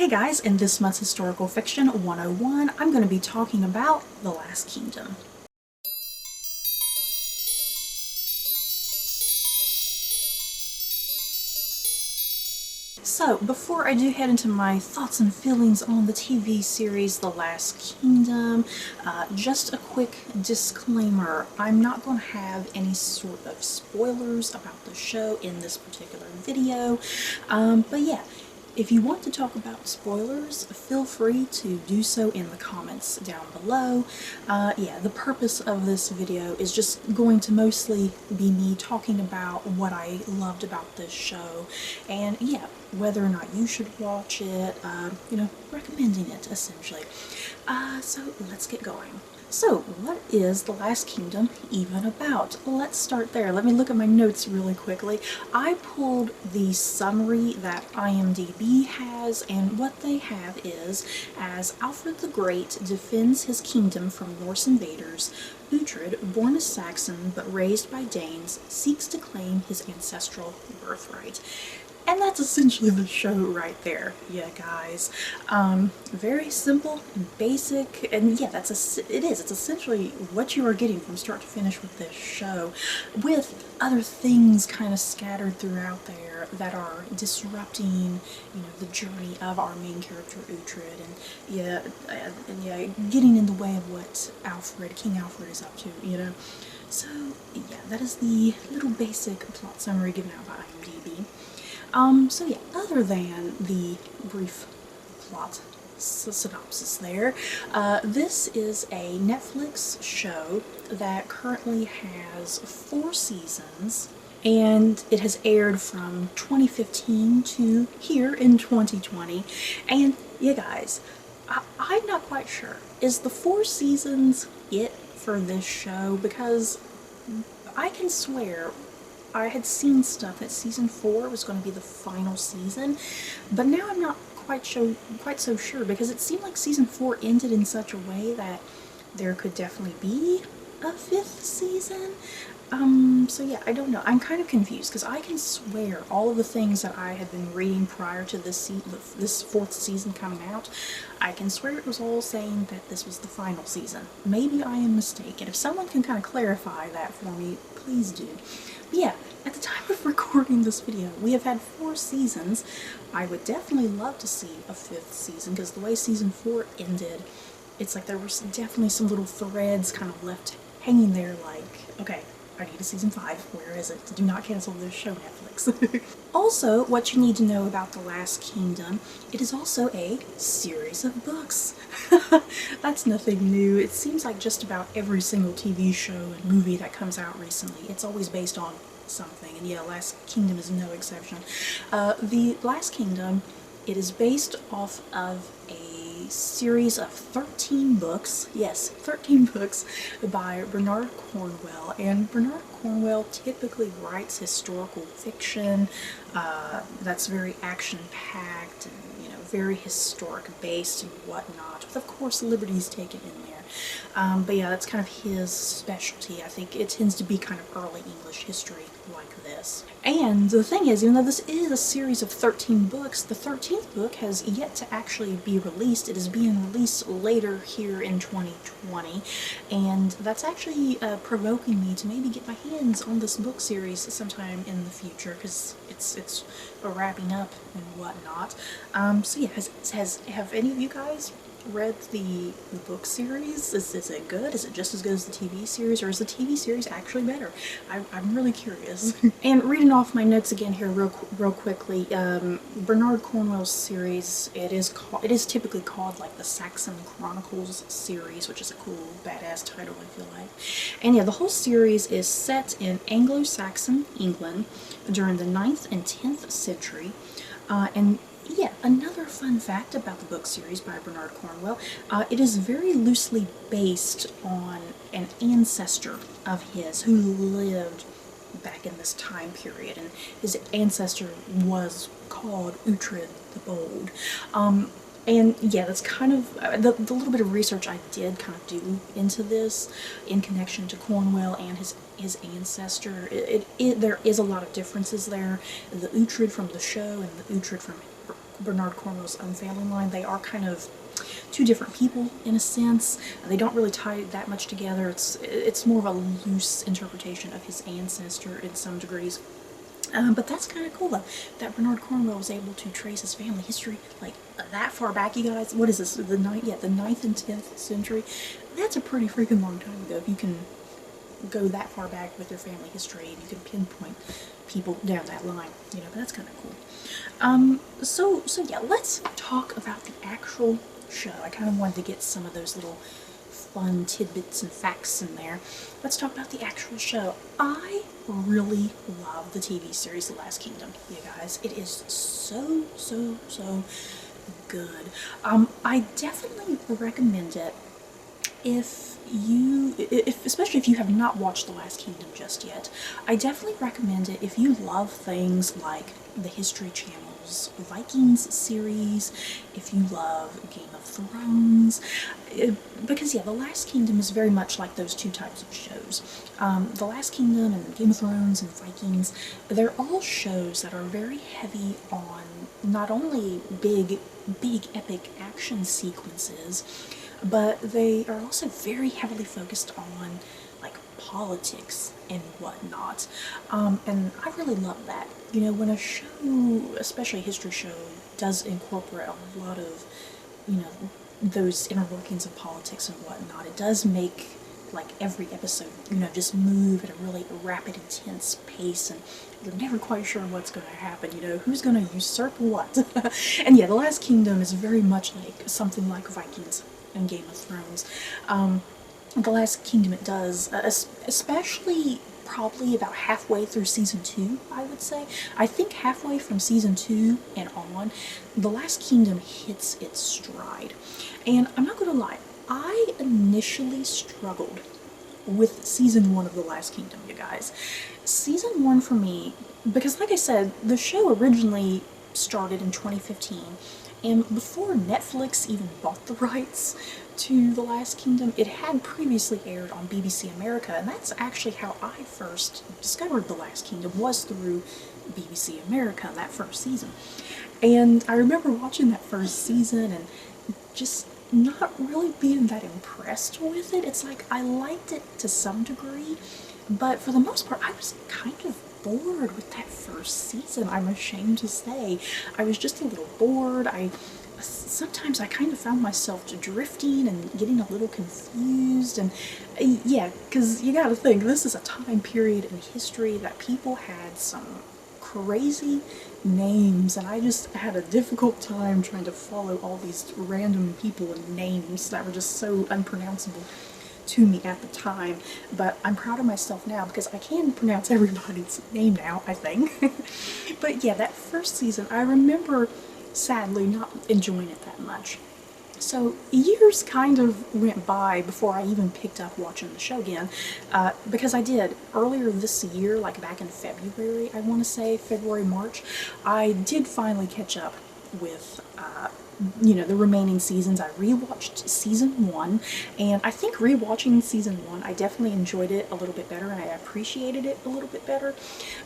Hey guys, in this month's Historical Fiction 101, I'm going to be talking about The Last Kingdom. So, before I do head into my thoughts and feelings on the TV series The Last Kingdom, just a quick disclaimer. I'm not going to have any sort of spoilers about the show in this particular video, but yeah. If you want to talk about spoilers, feel free to do so in the comments down below. Yeah, the purpose of this video is just going to mostly be me talking about what I loved about this show, and yeah, whether or not you should watch it, recommending it essentially. So let's get going. So, what is The Last Kingdom even about? Let's start there. Let me look at my notes really quickly. I pulled the summary that IMDb has, and what they have is, as Alfred the Great defends his kingdom from Norse invaders, Uhtred, born a Saxon but raised by Danes, seeks to claim his ancestral birthright. And that's essentially the show right there, yeah guys. Very simple, basic, and yeah, it's essentially what you are getting from start to finish with this show, with other things kind of scattered throughout there that are disrupting, the journey of our main character Uhtred, and getting in the way of what King Alfred is up to, So, yeah, that is the little basic plot summary given out by IMDb. So yeah, other than the brief plot synopsis there, this is a Netflix show that currently has 4 seasons, and it has aired from 2015 to here in 2020, and yeah guys, I'm not quite sure. Is the 4 seasons it for this show? Because I can swear I had seen stuff that season 4 was going to be the final season, but now I'm not quite so sure, because it seemed like season 4 ended in such a way that there could definitely be a 5th season. So yeah, I don't know. I'm kind of confused, because I can swear all of the things that I had been reading prior to this 4th season coming out, I can swear it was all saying that this was the final season. Maybe I am mistaken. If someone can kind of clarify that for me, please do. But yeah, at the time of recording this video, we have had 4 seasons. I would definitely love to see a 5th season, because the way season 4 ended, it's like there were definitely some little threads kind of left hanging there, like, okay, I need a season 5. Where is it? Do not cancel this show, Netflix. Also, what you need to know about The Last Kingdom, it is also a series of books. That's nothing new. It seems like just about every single TV show and movie that comes out recently, it's always based on something, and yeah, Last Kingdom is no exception. The Last Kingdom, it is based off of a series of 13 books, yes, 13 books by Bernard Cornwell, and Bernard Cornwell typically writes historical fiction that's very action-packed and, very historic based and whatnot, with of course liberties taken in there. But yeah, that's kind of his specialty. I think it tends to be kind of early English history like this. And the thing is, even though this is a series of 13 books, the 13th book has yet to actually be released. It is being released later here in 2020, and that's actually provoking me to maybe get my hands on this book series sometime in the future, because it's wrapping up and whatnot. So yeah, have any of you guys read the book series? Is it good? Is it just as good as the TV series, or is the TV series actually better? I'm really curious. And reading off my notes again here real quickly, Bernard Cornwell's series, it is typically called like the Saxon Chronicles series, which is a cool badass title, I feel like. And yeah, the whole series is set in anglo-saxon England during the 9th and 10th century, and yeah, another fun fact about the book series by Bernard Cornwell, it is very loosely based on an ancestor of his who lived back in this time period, and his ancestor was called Uhtred the Bold. And yeah, that's kind of the little bit of research I did kind of do into this in connection to Cornwell and his ancestor. There is a lot of differences there. The Uhtred from the show and the Uhtred from Bernard Cornwell's unfailing line. They are kind of two different people in a sense. They don't really tie that much together. It's more of a loose interpretation of his ancestor in some degrees. But that's kind of cool though, that Bernard Cornwell was able to trace his family history like that far back, you guys. What is this? The ninth and 10th century. That's a pretty freaking long time ago. If you can go that far back with your family history and you can pinpoint people down that line, you know, but that's kind of cool. So yeah, let's talk about the actual show. I kind of wanted to get some of those little fun tidbits and facts in there. Let's talk about the actual show. I really love the TV series The Last Kingdom, you guys. It is so good. I definitely recommend it especially if you have not watched The Last Kingdom just yet. I definitely recommend it if you love things like the History Channel's Vikings series, if you love Game of Thrones, because yeah, The Last Kingdom is very much like those two types of shows. The Last Kingdom and Game of Thrones and Vikings, they're all shows that are very heavy on not only big epic action sequences, but they are also very heavily focused on like politics and whatnot. And I really love that. You know, when a show, especially a history show, does incorporate a lot of, you know, those inner workings of politics and whatnot, it does make like every episode, you know, just move at a really rapid, intense pace, and you're never quite sure what's going to happen, you know, who's going to usurp what. And yeah, The Last Kingdom is very much like something like Vikings and Game of Thrones. The Last Kingdom, it does, especially probably about halfway through season 2, I would say. I think halfway from season 2 and on, The Last Kingdom hits its stride. And I'm not going to lie, I initially struggled with season 1 of The Last Kingdom, you guys. Season 1 for me, because like I said, the show originally started in 2015, and before Netflix even bought the rights to The Last Kingdom, it had previously aired on BBC America, and that's actually how I first discovered The Last Kingdom, was through BBC America, that first season. And I remember watching that first season and just not really being that impressed with it. It's like, I liked it to some degree, but for the most part, I was kind of bored with that first season, I'm ashamed to say. I was just a little bored. Sometimes I kind of found myself drifting and getting a little confused, and yeah, because you gotta think, this is a time period in history that people had some crazy names, and I just had a difficult time trying to follow all these random people and names that were just so unpronounceable to me at the time. But I'm proud of myself now because I can pronounce everybody's name now, I think. But yeah, that first season, I remember sadly not enjoying it that much. So years kind of went by before I even picked up watching the show again, because I did earlier this year, like back in February, I want to say, February, March, I did finally catch up with you know, the remaining seasons. I rewatched season 1, and I think rewatching season 1, I definitely enjoyed it a little bit better, and I appreciated it a little bit better.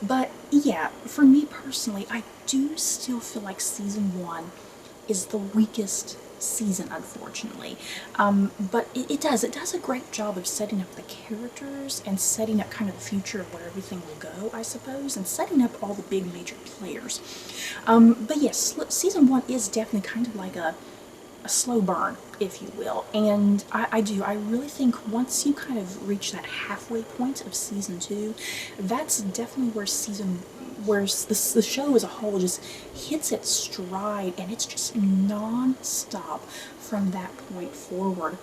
But yeah, for me personally, I do still feel like season 1 is the weakest season, unfortunately. But it does a great job of setting up the characters and setting up kind of the future of where everything will go, I suppose, and setting up all the big major players. But yes, season 1 is definitely kind of like a slow burn, if you will, and I really think once you kind of reach that halfway point of season 2, that's definitely where the show as a whole just hits its stride, and it's just non-stop from that point forward.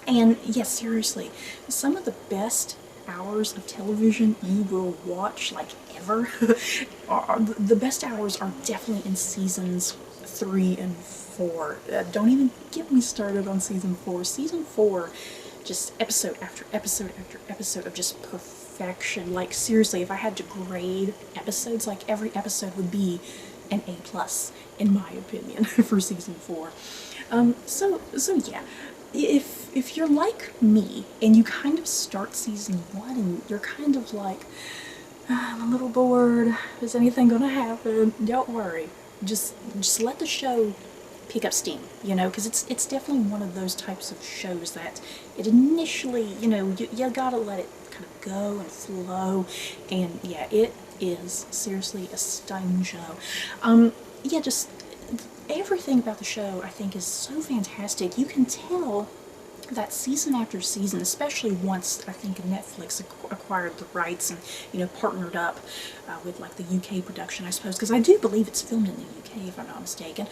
And yes, seriously, some of the best hours of television you will watch, like ever, the best hours are definitely in seasons 3 and 4. Don't even get me started on season 4. Season 4, just episode after episode after episode of just perfection. Like seriously, if I had to grade episodes, like every episode would be an A+, in my opinion, for season 4. So yeah, if you're like me and you kind of start season 1 and you're kind of like, I'm a little bored, is anything gonna happen? Don't worry. just let the show pick up steam, you know, because it's definitely one of those types of shows that it initially, you know, you gotta let it kind of go and flow, and yeah, it is seriously a stunning show. Yeah, just everything about the show I think is so fantastic. You can tell that season after season, especially once I think Netflix acquired the rights and, you know, partnered up with like the UK production, I suppose, because I do believe it's filmed in the UK if I'm not mistaken.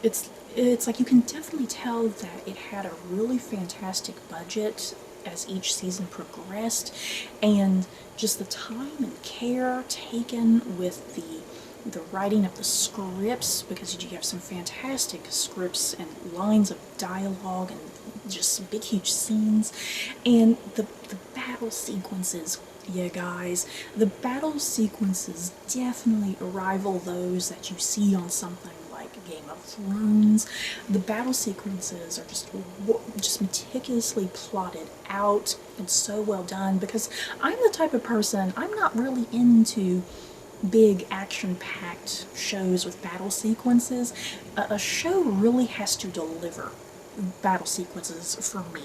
It's like you can definitely tell that it had a really fantastic budget as each season progressed, and just the time and care taken with the writing of the scripts, because you have some fantastic scripts and lines of dialogue and just big huge scenes, and the battle sequences. Yeah, guys, the battle sequences definitely rival those that you see on something like Game of Thrones. The battle sequences are just meticulously plotted out and so well done, because I'm the type of person, I'm not really into big action-packed shows with battle sequences. A show really has to deliver battle sequences for me.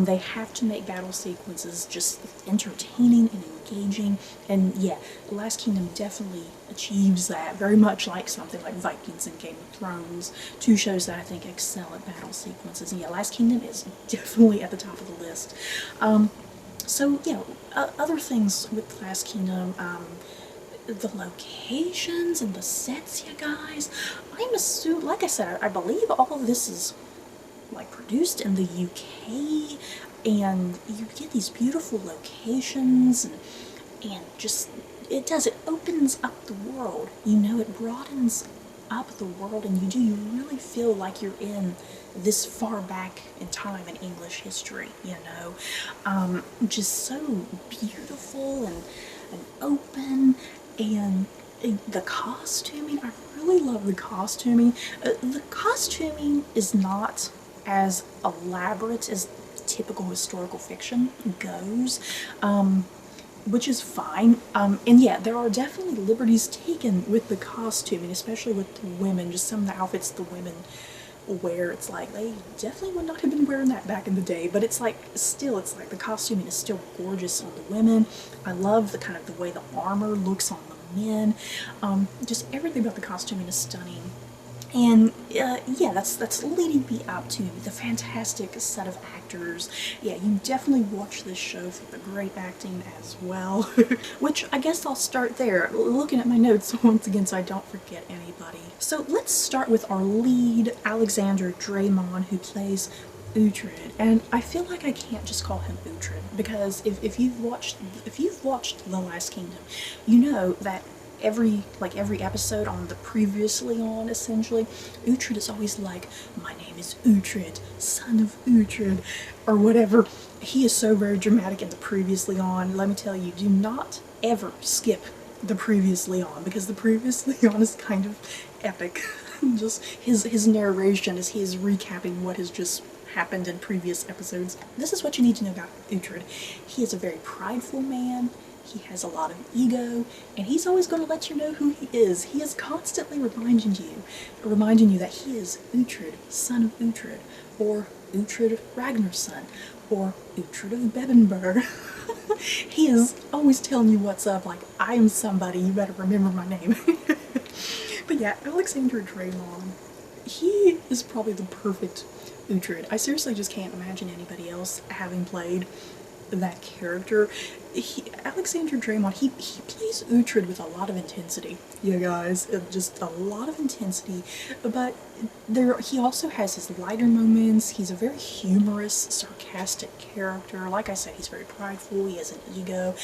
They have to make battle sequences just entertaining and engaging, and yeah, The Last Kingdom definitely achieves that, very much like something like Vikings and Game of Thrones, two shows that I think excel at battle sequences, and yeah, Last Kingdom is definitely at the top of the list. So, you know, other things with Last Kingdom, the locations and the sets, you guys, I'm assuming, like I said, I believe all of this is like produced in the UK, and you get these beautiful locations, and just, it opens up the world, you know, it broadens up the world, and you really feel like you're in this far back in time in English history, you know. Just so beautiful and open, and the costuming, I really love the costuming. The costuming is not as elaborate as typical historical fiction goes, which is fine. And yeah, there are definitely liberties taken with the costuming, especially with the women, just some of the outfits the women wear. It's like they definitely would not have been wearing that back in the day, but it's like, still, it's like the costuming is still gorgeous on the women. I love the kind of the way the armor looks on the men. Just everything about the costuming is stunning. And yeah, that's leading me up to the fantastic set of actors. Yeah, you definitely watch this show for the great acting as well. Which I guess I'll start there, looking at my notes once again so I don't forget anybody. So let's start with our lead, Alexander Draymond, who plays Uhtred, and I feel like I can't just call him Uhtred, because if you've watched The Last Kingdom, you know that every episode on the Previously On, essentially, Uhtred is always like, my name is Uhtred, son of Uhtred, or whatever. He is so very dramatic in the Previously On. Let me tell you, do not ever skip the Previously On, because the Previously On is kind of epic. Just his narration as he is recapping what has just happened in previous episodes. This is what you need to know about Uhtred. He is a very prideful man. He has a lot of ego, and he's always going to let you know who he is. He is constantly reminding you that he is Uhtred, son of Uhtred, or Uhtred Ragnar's son, or Uhtred of Bebbanburg. He is always telling you what's up, like, I am somebody, you better remember my name. But yeah, Alexander Draymond, he is probably the perfect Uhtred. I seriously just can't imagine anybody else having played that character. Alexander Draymond, he plays Uhtred with a lot of intensity, you guys, just a lot of intensity, but he also has his lighter moments. He's a very humorous, sarcastic character. Like I said, he's very prideful, he has an ego,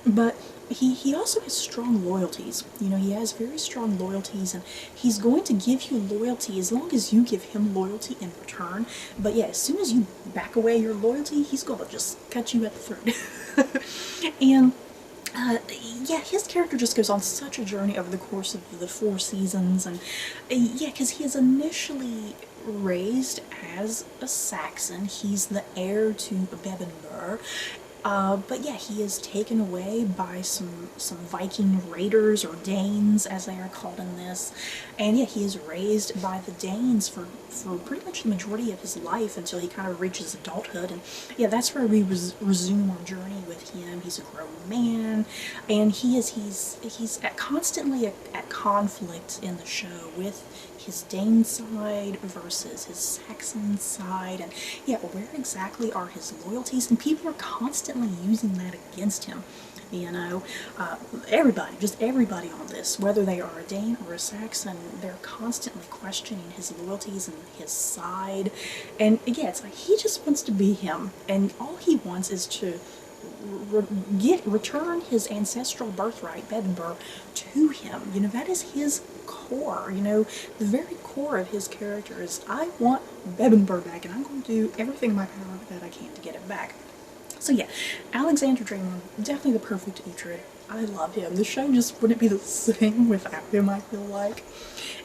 but he also has strong loyalties. You know, he has very strong loyalties, and he's going to give you loyalty as long as you give him loyalty in return. But yeah, as soon as you back away your loyalty, he's going to just cut you at the throat. And yeah, his character just goes on such a journey over the course of the 4 seasons, and yeah, because he is initially raised as a Saxon. He's the heir to Bebbanburg, But yeah, he is taken away by some Viking raiders, or Danes as they are called in this, and yeah, he is raised by the Danes for pretty much the majority of his life until he kind of reaches adulthood, and yeah, that's where we resume our journey with him. He's a grown man, and he's constantly at conflict in the show with his Dane side versus his Saxon side, and yeah, where exactly are his loyalties? And people are constantly using that against him. You know, everybody, just everybody on this, whether they are a Dane or a Saxon, they're constantly questioning his loyalties and his side. And yeah, it's like he just wants to be him, and all he wants is to return his ancestral birthright, Bedinburgh, to him. You know, that is his core. You know, the very core of his character is, I want Bedinburgh back, and I'm going to do everything in my power that I can to get it back. So yeah, Alexander Dreymon, definitely the perfect Uhtred. I love him. The show just wouldn't be the same without him, I feel like.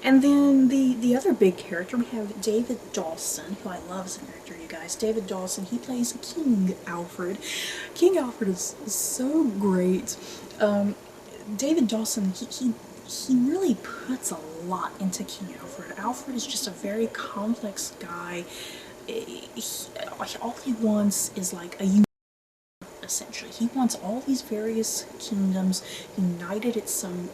And then the other big character, we have David Dawson, who I love as an actor, you guys. David Dawson, he plays King Alfred. King Alfred is so great. David Dawson, he really puts a lot into King Alfred. Alfred is just a very complex guy. All he wants is like a, essentially. He wants all these various kingdoms united at some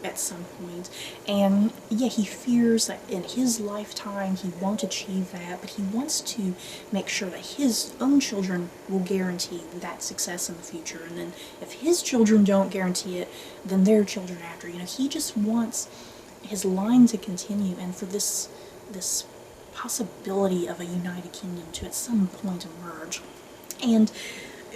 point, and yeah, he fears that in his lifetime he won't achieve that, but he wants to make sure that his own children will guarantee that success in the future, and then if his children don't guarantee it, then their children after. You know, he just wants his line to continue, and for this possibility of a united kingdom to at some point emerge. And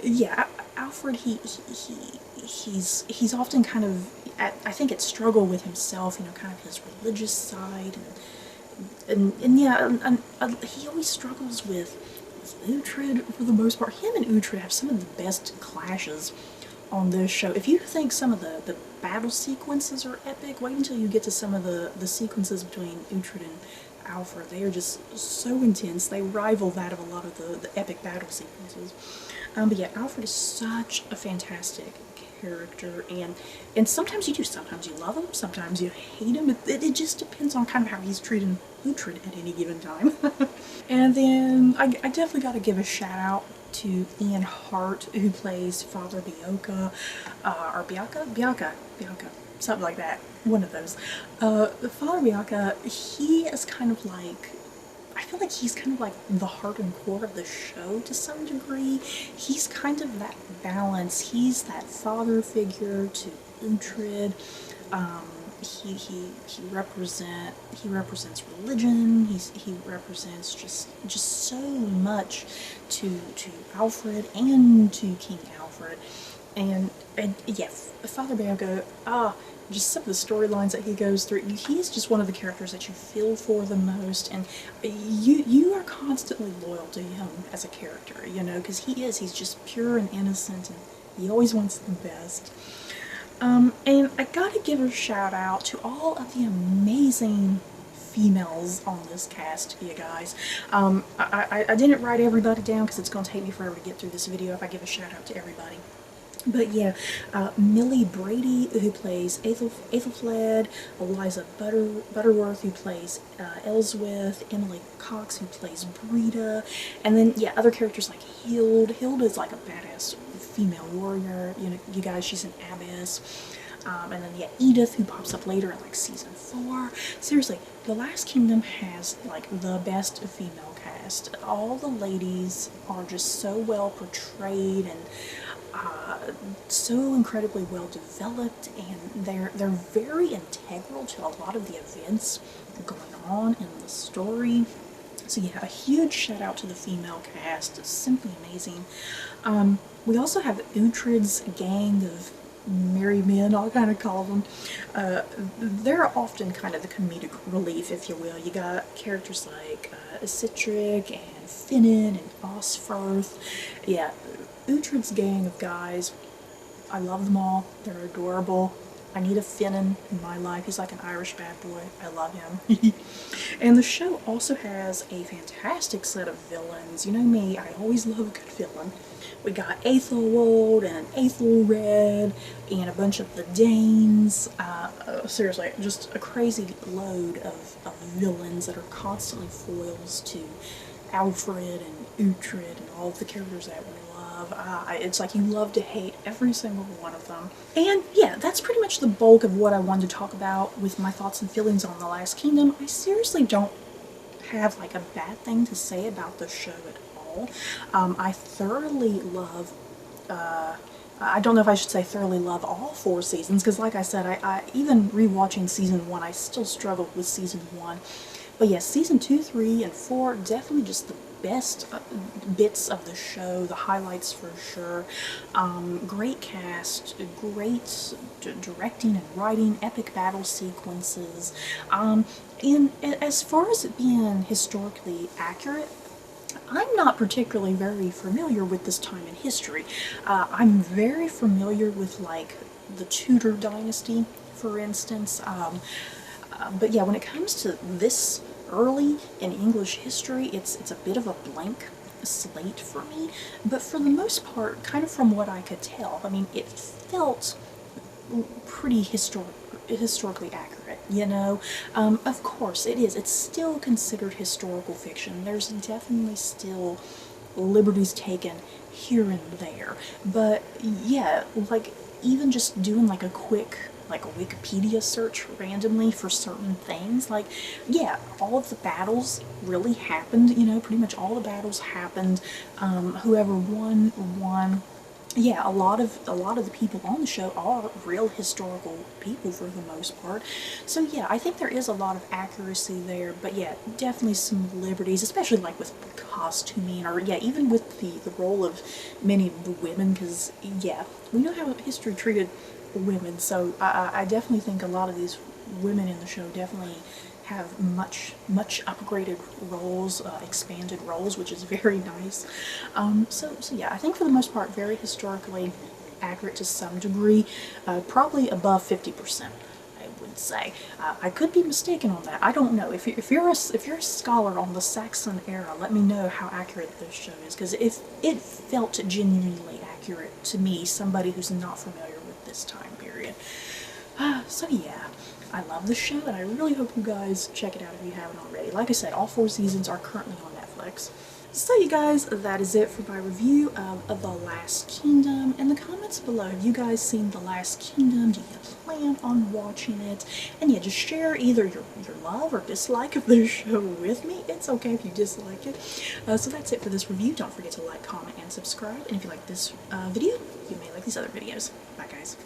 yeah, Alfred, he's often kind of I think at struggle with himself, you know, kind of his religious side, and yeah, and he always struggles with Uhtred for the most part. Him and Uhtred have some of the best clashes on this show. If you think some of the battle sequences are epic, wait until you get to some of the sequences between Uhtred and Alfred. They are just so intense. They rival that of a lot of the epic battle sequences. But yeah, Alfred is such a fantastic character, and sometimes you do, sometimes you love him, sometimes you hate him. It just depends on kind of how he's treating Uhtred at any given time. And then I definitely got to give a shout out to Ian Hart, who plays Father Bianca, or Bianca, something like that, one of those. Father Bianca, he is kind of like, I feel like he's kind of like the heart and core of the show to some degree. He's kind of that balance. He's that father figure to Uhtred. He represents religion. He represents just so much to Alfred and to King Alfred. And yeah, Father Bianca, just some of the storylines that he goes through, he's just one of the characters that you feel for the most, and you are constantly loyal to him as a character, you know, because he's just pure and innocent, and he always wants the best. And I gotta give a shout out to all of the amazing females on this cast, you guys. I didn't write everybody down because it's going to take me forever to get through this video if I give a shout out to everybody. But yeah, Millie Brady, who plays Aethelflaed, Eliza Butterworth, who plays Elswith, Emily Cox, who plays Brita, and then yeah, other characters like Hild. Hild is like a badass female warrior, you know, you guys, she's an abbess. And then yeah, Edith, who pops up later in like season 4. Seriously, The Last Kingdom has like the best female cast. All the ladies are just so well portrayed, and so incredibly well developed, and they're very integral to a lot of the events going on in the story. So yeah, a huge shout out to the female cast. It's simply amazing. We also have Uhtred's gang of merry men, I'll kind of call them. They're often kind of the comedic relief, if you will. You got characters like Citric and Finnan and Osferth. Yeah, Uhtred's gang of guys, I love them all. They're adorable. I need a Finnan in my life. He's like an Irish bad boy. I love him. And the show also has a fantastic set of villains. You know me, I always love a good villain. We got Aethelwold and Aethelred and a bunch of the Danes. Seriously, just a crazy load of villains that are constantly foils to Alfred and Uhtred and all of the characters that we love. It's like you love to hate every single one of them. And yeah, that's pretty much the bulk of what I wanted to talk about with my thoughts and feelings on The Last Kingdom. I seriously don't have like a bad thing to say about the show at all. I thoroughly love I don't know if I should say thoroughly love all 4 seasons, because like I said, I even rewatching season 1, I still struggled with season 1. But yes, season 2, 3, and 4, definitely just the best bits of the show, the highlights for sure. Great cast, great directing and writing, epic battle sequences. And as far as it being historically accurate, I'm not particularly very familiar with this time in history. I'm very familiar with like the Tudor dynasty, for instance. But yeah, when it comes to this early in English history, it's a bit of a blank slate for me. But for the most part, kind of from what I could tell, I mean, it felt pretty historically accurate, you know? Of course it is. It's still considered historical fiction. There's definitely still liberties taken here and there. But yeah, like even just doing like a quick like a Wikipedia search randomly for certain things, like yeah, all of the battles really happened, you know, pretty much all the battles happened. Whoever won. Yeah, a lot of the people on the show are real historical people for the most part. So yeah, I think there is a lot of accuracy there, but yeah, definitely some liberties, especially like with costuming, or yeah, even with the role of many of the women, because yeah, we know how history treated women, so I definitely think a lot of these women in the show definitely have much upgraded roles, expanded roles, which is very nice. So yeah, I think for the most part very historically accurate to some degree, probably above 50%. I would say. I could be mistaken on that. I don't know. If you're a scholar on the Saxon era, let me know how accurate this show is, because if it felt genuinely accurate to me, somebody who's not familiar with this time period. So yeah, I love the show, and I really hope you guys check it out if you haven't already. Like I said, all 4 seasons are currently on Netflix. So you guys, that is it for my review of The Last Kingdom. In the comments below, have you guys seen The Last Kingdom? Do you plan on watching it? And yeah, just share either your love or dislike of the show with me. It's okay if you dislike it. So that's it for this review. Don't forget to like, comment, and subscribe. And if you like this video, you may like these other videos. Bye guys.